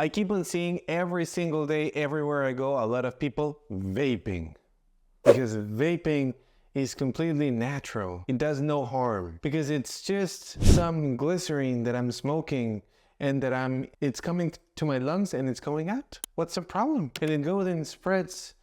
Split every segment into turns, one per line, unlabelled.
I keep on seeing every single day, everywhere I go, a lot of people vaping. Because vaping is completely natural. It does no harm. Because it's just some glycerin that I'm smoking and that it's coming to my lungs and it's going out. What's the problem? And it goes and spreads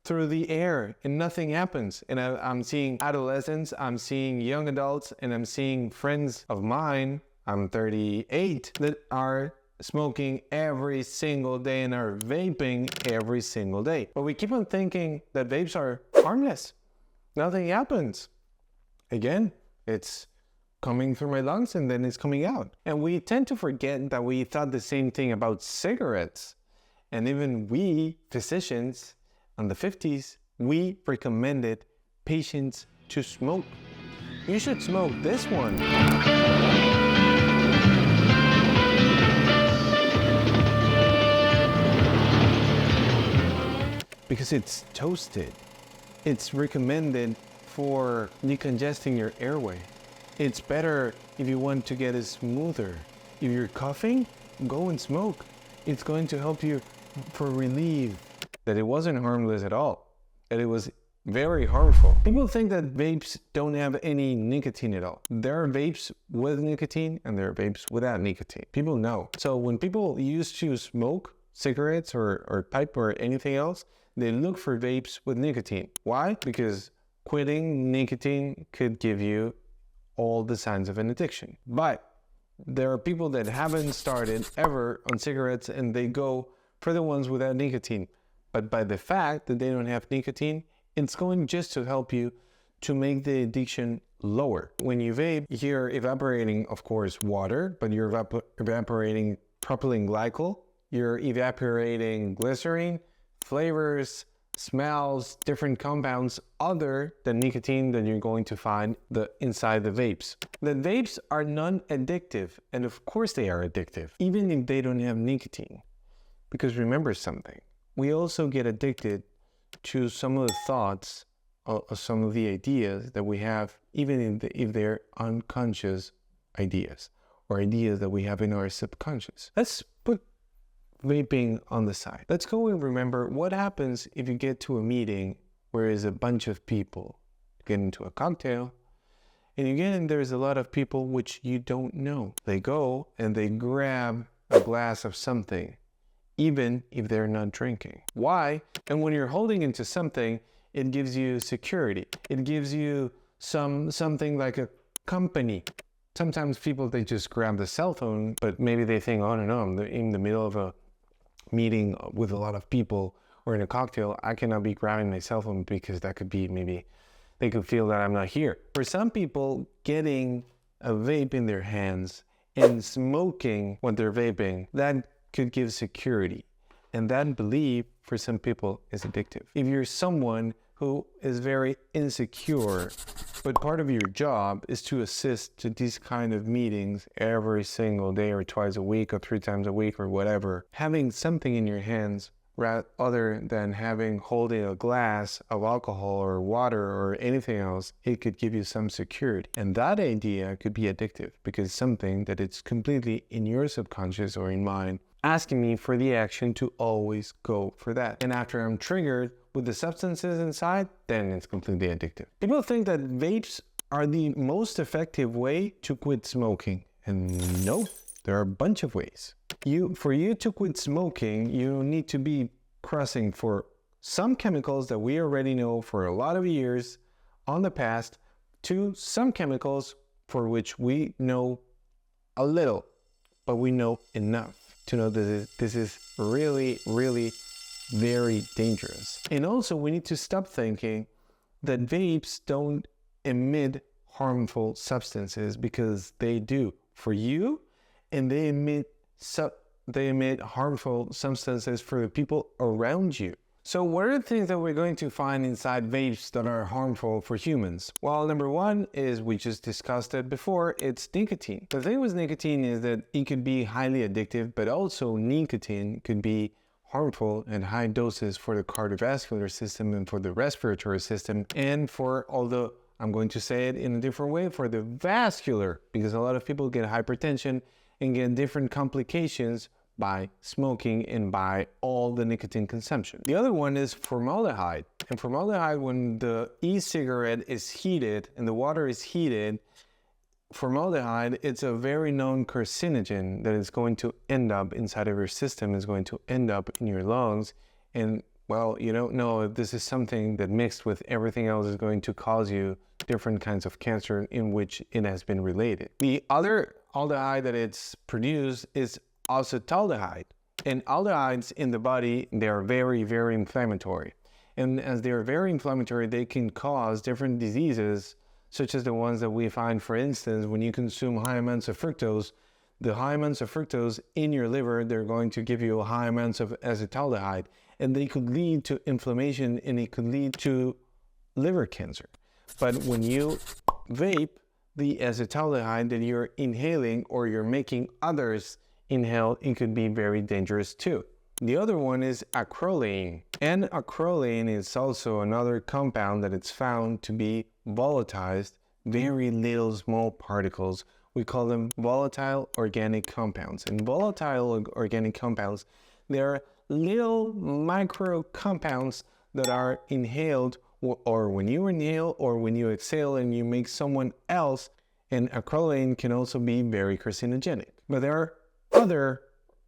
through the air and nothing happens. And I'm seeing adolescents, I'm seeing young adults, and I'm seeing friends of mine, I'm 38, that are smoking every single day and are vaping every single day. But we keep on thinking that vapes are harmless. Nothing happens. Again, it's coming through my lungs and then it's coming out. And we tend to forget that we thought the same thing about cigarettes. And even we, physicians, in the 50s, we recommended patients to smoke. You should smoke this one. Because it's toasted. It's recommended for decongesting your airway. It's better if you want to get it smoother. If you're coughing, go and smoke. It's going to help you for relief. That it wasn't harmless at all, that it was very harmful. People think that vapes don't have any nicotine at all. There are vapes with nicotine and there are vapes without nicotine. People know. So when people used to smoke cigarettes or pipe or anything else, they look for vapes with nicotine. Why? Because quitting nicotine could give you all the signs of an addiction. But there are people that haven't started ever on cigarettes and they go for the ones without nicotine. But by the fact that they don't have nicotine, it's going just to help you to make the addiction lower. When you vape, you're evaporating, of course, water, but you're evaporating propylene glycol, you're evaporating glycerin, flavors, smells, different compounds other than nicotine that you're going to find inside the vapes. The vapes are non-addictive, and of course they are addictive, even if they don't have nicotine. Because remember something. We also get addicted to some of the thoughts or some of the ideas that we have, even if they're unconscious ideas or ideas that we have in our subconscious. Let's put vaping on the side. Let's go and remember what happens if you get to a meeting where there's a bunch of people, get into a cocktail, and again, there's a lot of people which you don't know. They go and they grab a glass of something, even if they're not drinking. Why? And when you're holding into something, it gives you security. It gives you something like a company. Sometimes people, they just grab the cell phone, but maybe they think, oh no, I'm in the middle of a meeting with a lot of people or in a cocktail. I cannot be grabbing my cell phone because that could be maybe, they could feel that I'm not here. For some people, getting a vape in their hands and smoking when they're vaping, that could give security. And that belief for some people is addictive. If you're someone who is very insecure, but part of your job is to assist to these kind of meetings every single day or twice a week or 3 times a week or whatever, having something in your hands other than holding a glass of alcohol or water or anything else, it could give you some security. And that idea could be addictive because something that it's completely in your subconscious or in mine asking me for the action to always go for that. And after I'm triggered with the substances inside, then it's completely addictive. People think that vapes are the most effective way to quit smoking. And nope, there are a bunch of ways. For you to quit smoking, you need to be crossing for some chemicals that we already know for a lot of years on the past to some chemicals for which we know a little, but we know enough to know that this is really, really very dangerous. And also we need to stop thinking that vapes don't emit harmful substances, because they do for you, and they emit harmful substances for the people around you. So what are the things that we're going to find inside vapes that are harmful for humans? Well, number one is, we just discussed it before, it's nicotine. The thing with nicotine is that it could be highly addictive, but also nicotine could be harmful at high doses for the cardiovascular system and for the respiratory system, and for, although I'm going to say it in a different way, for the vascular, because a lot of people get hypertension and get different complications by smoking and by all the nicotine consumption. The other one is formaldehyde. And formaldehyde, when the e-cigarette is heated and the water is heated, formaldehyde, it's a very known carcinogen that is going to end up inside of your system, is going to end up in your lungs. And well, you don't know if this is something that mixed with everything else is going to cause you different kinds of cancer in which it has been related. The other aldehyde that it's produced is acetaldehyde. And aldehydes in the body, they are very, very inflammatory. And as they are very inflammatory, they can cause different diseases, such as the ones that we find, for instance, when you consume high amounts of fructose. The high amounts of fructose in your liver, they're going to give you high amounts of acetaldehyde, and they could lead to inflammation, and it could lead to liver cancer. But when you vape, the acetaldehyde that you're inhaling or you're making others inhale, it could be very dangerous too. The other one is acrolein. And acrolein is also another compound that it's found to be volatilized, very little small particles. We call them volatile organic compounds. And volatile organic compounds, they're little micro compounds that are inhaled, or when you inhale or when you exhale and you make someone else. And acrolein can also be very carcinogenic. But there are other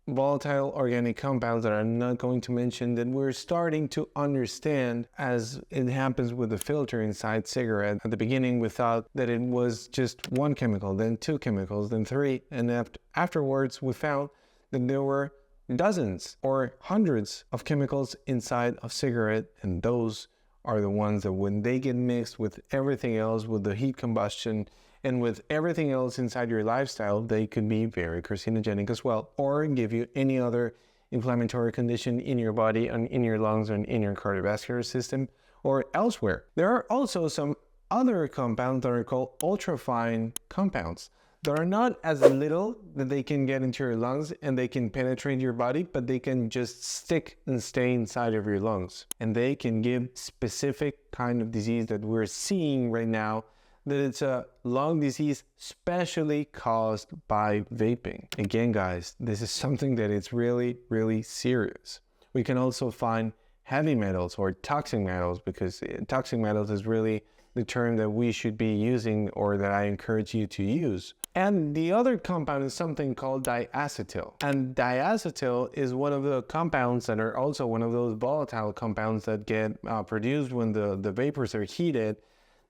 volatile organic compounds that I'm not going to mention that we're starting to understand, as it happens with the filter inside cigarette. At the beginning, we thought that it was just one chemical, then two chemicals, then three. And afterwards, we found that there were dozens or hundreds of chemicals inside of cigarette. And those are the ones that when they get mixed with everything else, with the heat combustion, and with everything else inside your lifestyle, they could be very carcinogenic as well, or give you any other inflammatory condition in your body and in your lungs and in your cardiovascular system or elsewhere. There are also some other compounds that are called ultrafine compounds that are not as little that they can get into your lungs and they can penetrate your body, but they can just stick and stay inside of your lungs. And they can give specific kind of disease that we're seeing right now, that it's a lung disease specially caused by vaping. Again, guys, this is something that is really, really serious. We can also find heavy metals or toxic metals, because toxic metals is really the term that we should be using, or that I encourage you to use. And the other compound is something called diacetyl. And diacetyl is one of the compounds that are also one of those volatile compounds that get produced when the vapors are heated,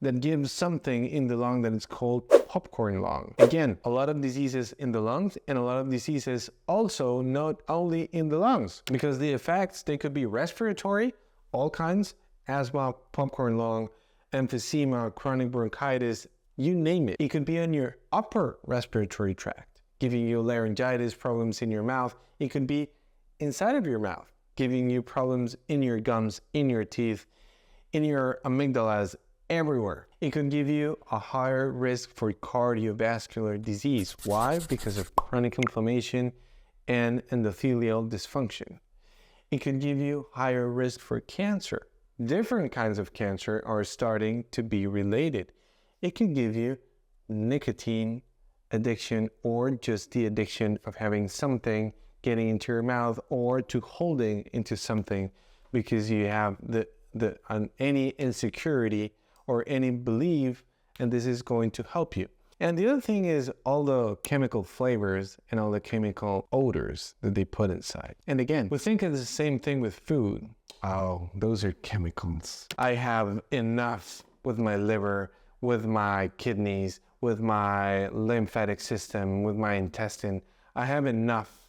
that gives something in the lung that is called popcorn lung. Again, a lot of diseases in the lungs, and a lot of diseases also not only in the lungs, because the effects, they could be respiratory, all kinds, asthma, popcorn lung, emphysema, chronic bronchitis, you name it. It could be on your upper respiratory tract, giving you laryngitis, problems in your mouth. It could be inside of your mouth, giving you problems in your gums, in your teeth, in your amygdalas, everywhere. It can give you a higher risk for cardiovascular disease. Why? Because of chronic inflammation and endothelial dysfunction. It can give you higher risk for cancer. Different kinds of cancer are starting to be related. It can give you nicotine addiction, or just the addiction of having something getting into your mouth, or to holding into something because you have any insecurity or any belief, and this is going to help you. And the other thing is all the chemical flavors and all the chemical odors that they put inside. And again, we think of the same thing with food. Oh, those are chemicals. I have enough with my liver, with my kidneys, with my lymphatic system, with my intestine. I have enough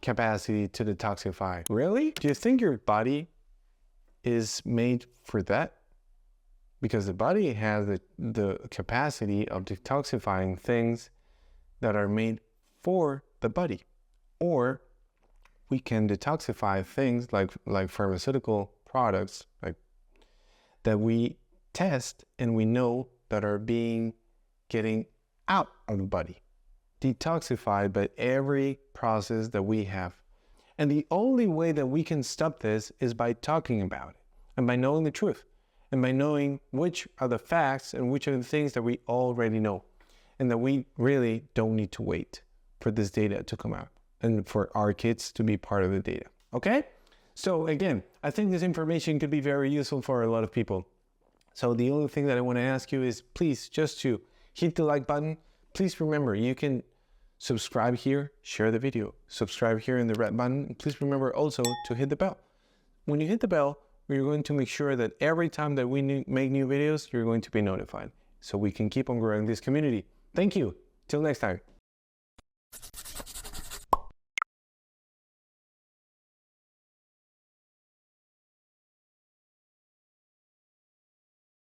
capacity to detoxify. Really? Do you think your body is made for that? Because the body has the capacity of detoxifying things that are made for the body. Or we can detoxify things like pharmaceutical products that we test and we know that are getting out of the body, detoxified by every process that we have. And the only way that we can stop this is by talking about it and by knowing the truth, and by knowing which are the facts and which are the things that we already know, and that we really don't need to wait for this data to come out. and for our kids to be part of the data. Okay? So again, I think this information could be very useful for a lot of people. So the only thing that I want to ask you is please just to hit the like button. Please remember, you can subscribe here, share the video, subscribe here in the red button. Please remember also to hit the bell. When you hit the bell, we're going to make sure that every time that we make new videos, you're going to be notified so we can keep on growing this community. Thank you. Till next time.